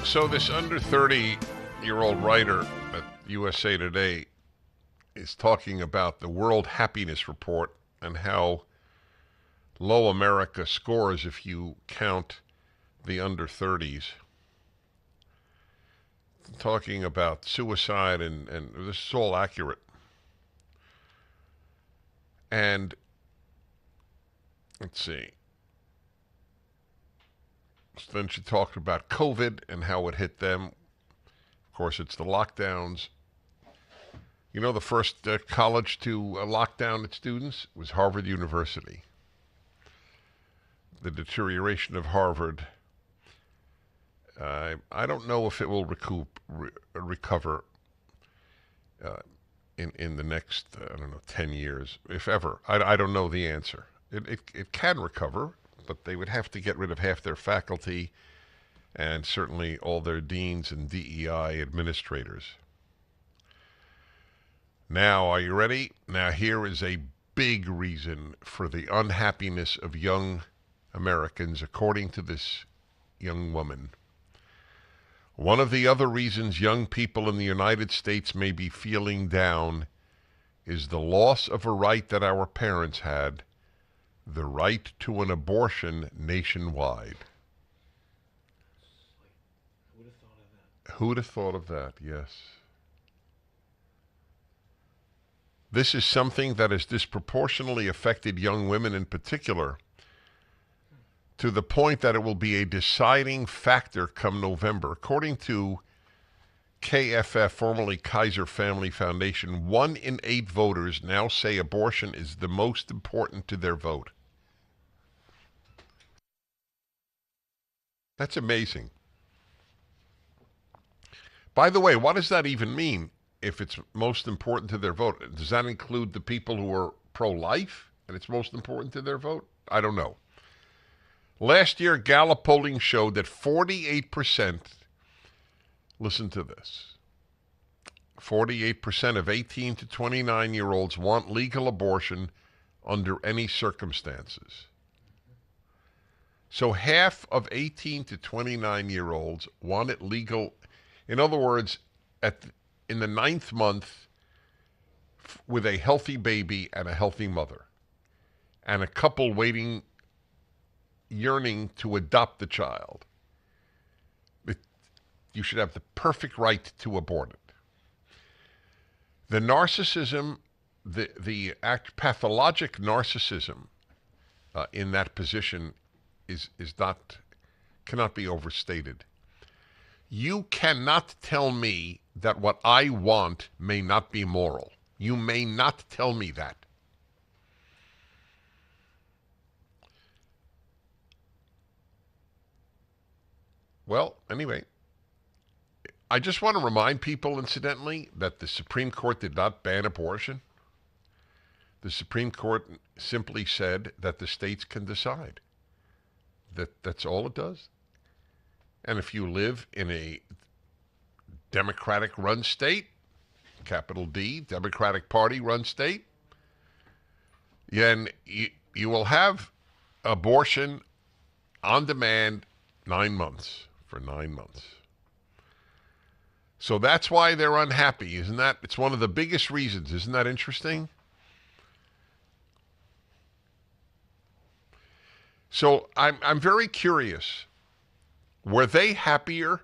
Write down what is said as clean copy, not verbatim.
So this under 30-year-old writer at USA Today is talking about the World Happiness Report and how low America scores if you count the under 30s. Talking about suicide, and this is all accurate. And let's see. So then she talked about COVID and how it hit them. Of course, it's the lockdowns. You know, the first college to lock down its students was Harvard University. The deterioration of Harvard, I don't know if it will recover in the next, 10 years, if ever. I don't know the answer. It can recover, but they would have to get rid of half their faculty and certainly all their deans and DEI administrators. Now, are you ready? Now, here is a big reason for the unhappiness of young Americans, according to this young woman. One of the other reasons young people in the United States may be feeling down is the loss of a right that our parents had, the right to an abortion nationwide. Who'd have thought of that? Yes. This is something that has disproportionately affected young women in particular, to the point that it will be a deciding factor come November. According to KFF, formerly Kaiser Family Foundation, 1 in 8 voters now say abortion is the most important to their vote. That's amazing. By the way, what does that even mean if it's most important to their vote? Does that include the people who are pro-life and it's most important to their vote? I don't know. Last year, Gallup polling showed that 48%, listen to this, 48% of 18 to 29-year-olds want legal abortion under any circumstances. So half of 18 to 29-year-olds want it legal. In other words, in the 9th month, with a healthy baby and a healthy mother, and a couple yearning to adopt the child, you should have the perfect right to abort it. The narcissism, the pathologic narcissism in that position is not, cannot be overstated. You cannot tell me that what I want may not be moral. You may not tell me that. Well, anyway, I just want to remind people, incidentally, that the Supreme Court did not ban abortion. The Supreme Court simply said that the states can decide. That's all it does. And if you live in a Democratic-run state, capital D, Democratic Party-run state, then you will have abortion on demand 9 months, for 9 months. So that's why they're unhappy, isn't that? It's one of the biggest reasons. Isn't that interesting? So I'm very curious. Were they happier